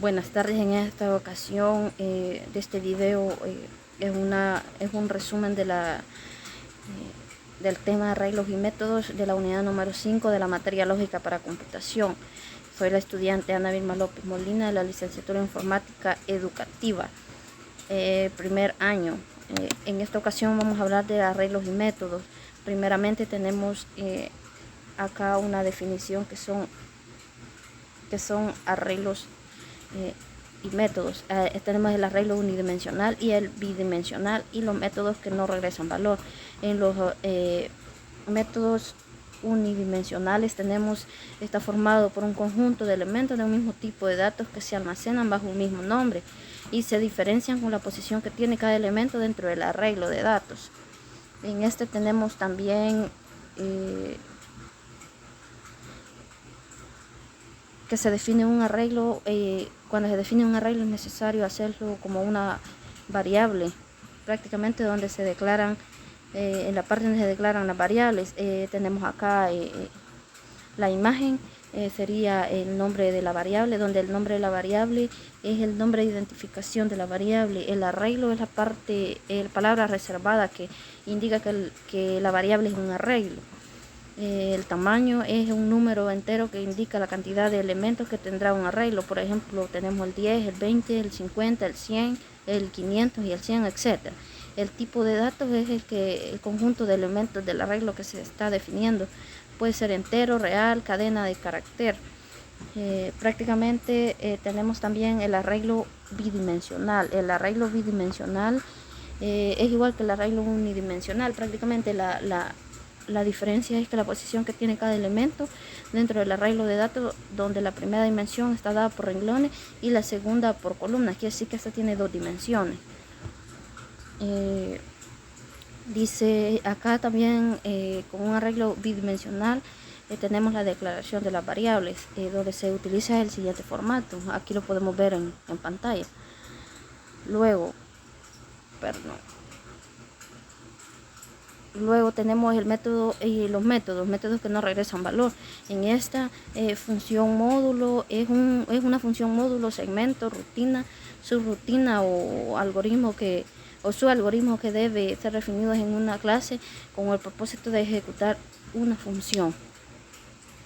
Buenas tardes. En esta ocasión de este video es un resumen de del tema arreglos y métodos de la unidad número 5 de la materia lógica para computación. Soy la estudiante Ana Vilma López Molina de la licenciatura en informática educativa, primer año. En esta ocasión vamos a hablar de arreglos y métodos. Primeramente tenemos acá una definición que son arreglos y métodos. Tenemos el arreglo unidimensional y el bidimensional y los métodos que no regresan valor. En los métodos unidimensionales está formado por un conjunto de elementos de un mismo tipo de datos que se almacenan bajo un mismo nombre y se diferencian con la posición que tiene cada elemento dentro del arreglo de datos. En este tenemos también que se define un arreglo. Cuando se define un arreglo es necesario hacerlo como una variable, prácticamente donde se declaran, en la parte donde se declaran las variables. Tenemos acá la imagen, sería el nombre de la variable, donde el nombre de la variable es el nombre de identificación de la variable. El arreglo es la palabra reservada que indica que la variable es un arreglo. El tamaño es un número entero que indica la cantidad de elementos que tendrá un arreglo. Por ejemplo, tenemos el 10, el 20, el 50, el 100, el 500 y el 100, etc. El tipo de datos es el conjunto de elementos del arreglo que se está definiendo. Puede ser entero, real, cadena de carácter. Prácticamente tenemos también el arreglo bidimensional. El arreglo bidimensional es igual que el arreglo unidimensional. Prácticamente la diferencia es que la posición que tiene cada elemento dentro del arreglo de datos, donde la primera dimensión está dada por renglones y la segunda por columnas, quiere decir que esta tiene dos dimensiones. Dice acá también con un arreglo bidimensional tenemos la declaración de las variables, donde se utiliza el siguiente formato. Aquí lo podemos ver en pantalla. Luego tenemos el método y los métodos que no regresan valor. En esta función módulo es una función módulo, segmento, rutina, subrutina o su algoritmo que debe ser definido en una clase con el propósito de ejecutar una función.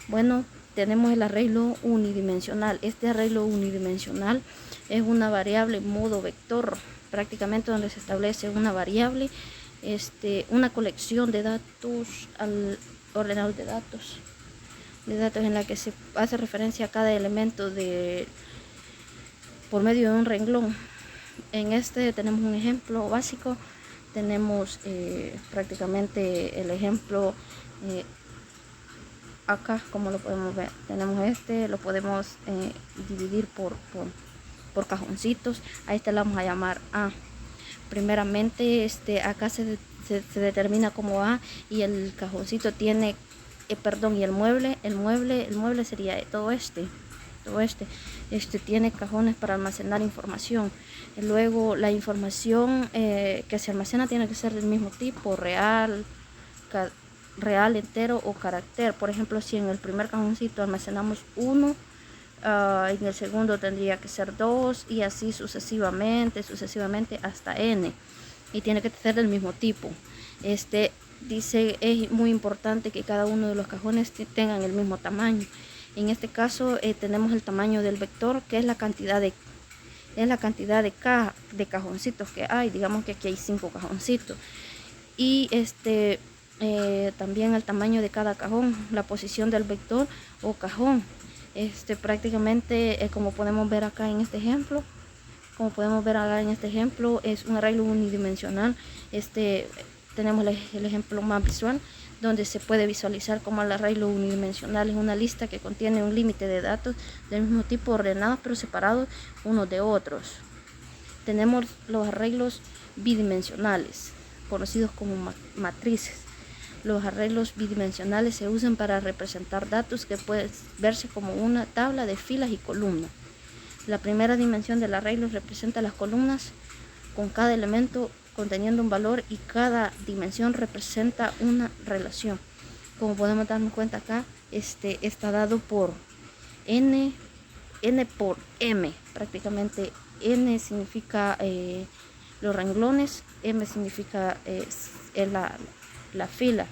Bueno, tenemos el arreglo unidimensional. Este arreglo unidimensional es una variable modo vector, prácticamente donde se establece una variable, una colección de datos al ordenador de datos en la que se hace referencia a cada elemento por medio de un renglón. En este tenemos un ejemplo básico. Tenemos prácticamente el ejemplo acá, como lo podemos ver. Tenemos lo podemos dividir por cajoncitos. A le vamos a llamar A. Primeramente acá se determina como A, y el cajoncito tiene y el mueble sería todo este tiene cajones para almacenar información. Luego la información que se almacena tiene que ser del mismo tipo, real, entero o carácter. Por ejemplo, si en el primer cajoncito almacenamos 1, en el segundo tendría que ser 2 y así sucesivamente hasta n, y tiene que ser del mismo tipo. Dice, es muy importante que cada uno de los cajones tengan el mismo tamaño. En este caso tenemos el tamaño del vector, que es la cantidad de cajoncitos que hay. Digamos que aquí hay 5 cajoncitos, y también el tamaño de cada cajón, la posición del vector o cajón. Prácticamente como podemos ver acá en este ejemplo, es un arreglo unidimensional. Tenemos el ejemplo más visual, donde se puede visualizar como el arreglo unidimensional es una lista que contiene un límite de datos del mismo tipo, ordenados pero separados unos de otros. Tenemos los arreglos bidimensionales, conocidos como matrices. Los arreglos bidimensionales se usan para representar datos que pueden verse como una tabla de filas y columnas. La primera dimensión del arreglo representa las columnas con cada elemento conteniendo un valor, y cada dimensión representa una relación. Como podemos darnos cuenta acá, está dado por n n por m, prácticamente n significa los renglones, m significa la fila,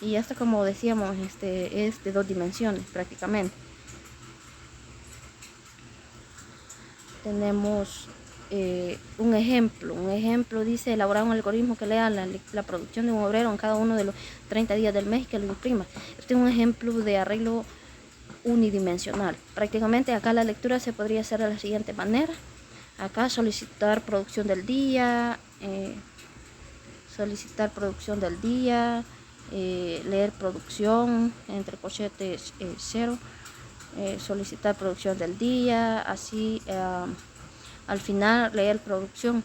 y esto, como decíamos, es de 2 dimensiones prácticamente. Tenemos un ejemplo dice: elaborar un algoritmo que lea la producción de un obrero en cada uno de los 30 días del mes y que lo imprima. Este es un ejemplo de arreglo unidimensional. Prácticamente acá la lectura se podría hacer de la siguiente manera: acá solicitar producción del día, leer producción, entre corchetes 0, solicitar producción del día, así al final leer producción.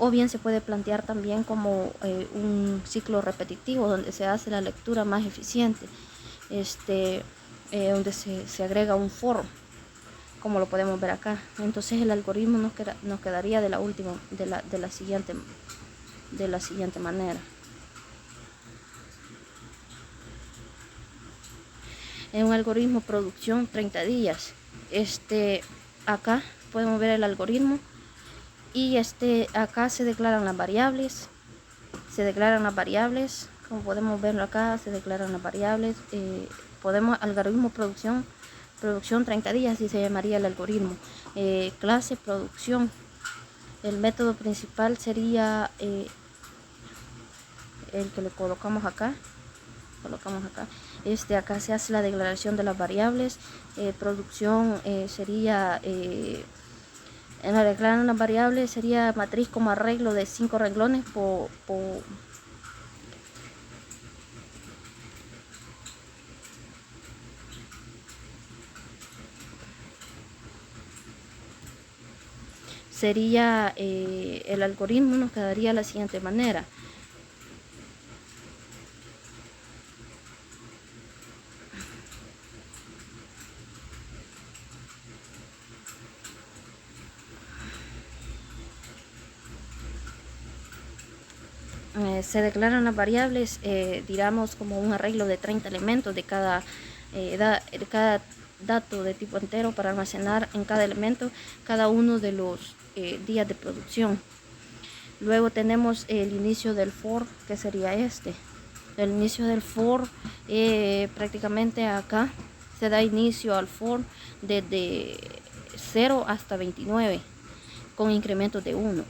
O bien se puede plantear también como un ciclo repetitivo donde se hace la lectura más eficiente, donde se agrega un for, como lo podemos ver acá. Entonces el algoritmo nos quedaría de la siguiente manera. En un algoritmo producción 30 días, acá podemos ver el algoritmo, y acá se declaran las variables, como podemos verlo acá, se declaran las variables. Algoritmo producción 30 días, así se llamaría el algoritmo. Clase producción, el método principal sería el que le colocamos acá. Acá se hace la declaración de las variables. Producción sería en la declaración de las variables sería matriz como arreglo de 5 renglones sería el algoritmo nos quedaría de la siguiente manera. Se declaran las variables, digamos, como un arreglo de 30 elementos de cada dato de tipo entero, para almacenar en cada elemento cada uno de los días de producción. Luego tenemos el inicio del for, que sería el inicio del for. Prácticamente acá se da inicio al for desde 0 hasta 29 con incrementos de 1.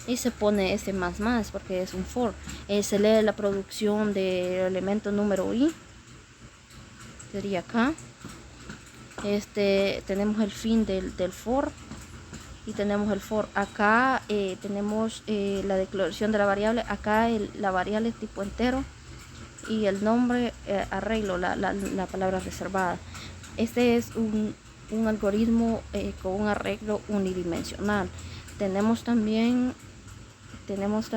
Y se pone más porque es un for. Se lee la producción del elemento número i, sería acá. Tenemos el fin del for, y tenemos el for. Acá tenemos la declaración de la variable. Acá la variable es tipo entero, y el nombre arreglo, la palabra reservada. Este es un algoritmo con un arreglo unidimensional. Tenemos también tenemos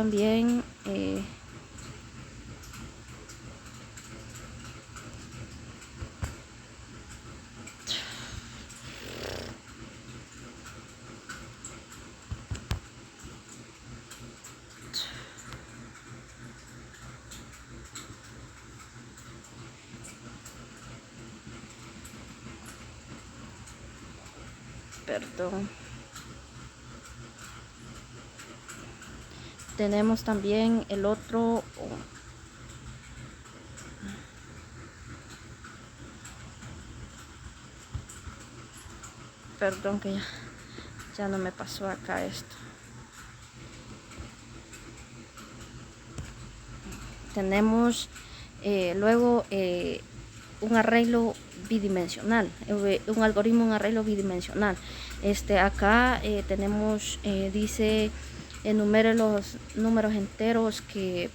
también el otro, perdón que ya no me pasó acá esto. Tenemos luego un arreglo bidimensional, un algoritmo, un arreglo bidimensional. Acá tenemos, dice: enumere los números enteros que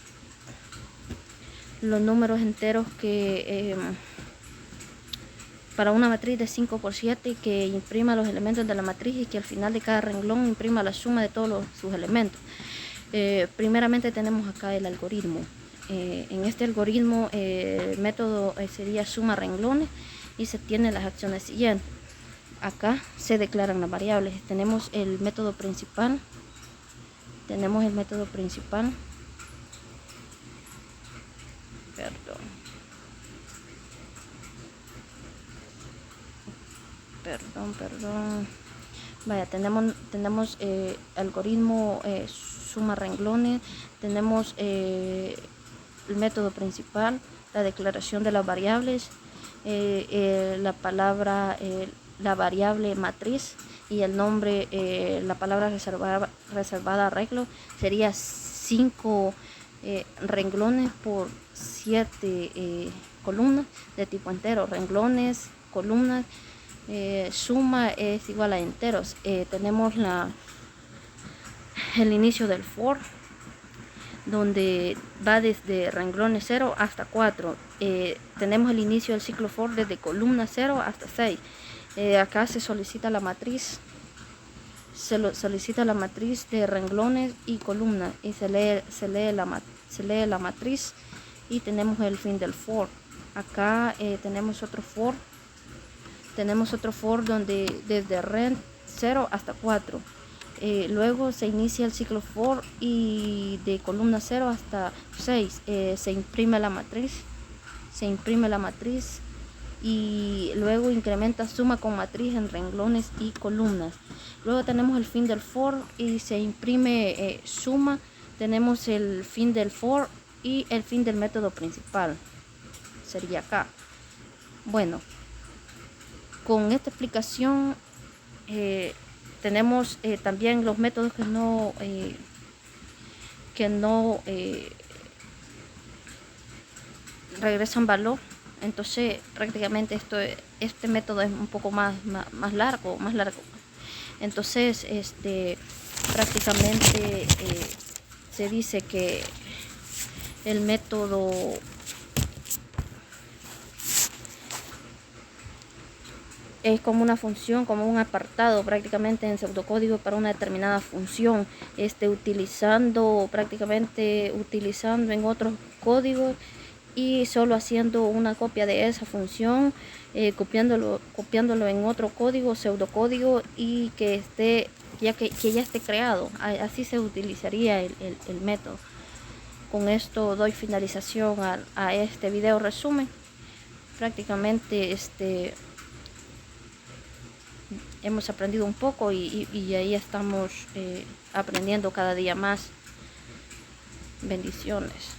para una matriz de 5×7, que imprima los elementos de la matriz, y que al final de cada renglón imprima la suma de todos sus elementos. Primeramente tenemos acá el algoritmo. En este algoritmo el método sería suma renglones, y se tienen las acciones siguientes. Acá se declaran las variables. Tenemos el método principal. perdón. Vaya, tenemos algoritmo suma renglones, tenemos el método principal, la declaración de las variables, la palabra, la variable matriz y el nombre, la palabra reservada arreglo sería 5 renglones por 7 columnas de tipo entero, renglones, columnas. Suma es igual a enteros. Tenemos el inicio del for, donde va desde renglones 0 hasta 4. Tenemos el inicio del ciclo for desde columna 0 hasta 6. Acá se solicita la matriz. Solicita la matriz de renglones y columnas y se lee la matriz y tenemos el fin del for. Acá tenemos otro for. Tenemos otro for donde desde ren 0 hasta 4. Luego se inicia el ciclo for y de columna 0 hasta 6 se imprime la matriz. Y luego incrementa suma con matriz en renglones y columnas. Luego tenemos el fin del for y se imprime suma. Tenemos el fin del for y el fin del método principal. Sería acá. Bueno, con esta explicación tenemos también los métodos que no regresan valor. Entonces prácticamente este método es un poco más largo. Entonces prácticamente se dice que el método es como una función, como un apartado prácticamente en pseudocódigo para una determinada función, utilizando en otros códigos y solo haciendo una copia de esa función, copiándolo en otro código, pseudocódigo, y que ya esté creado. Así se utilizaría el método. Con esto doy finalización a este video resumen. Prácticamente hemos aprendido un poco y ahí estamos aprendiendo cada día más. Bendiciones.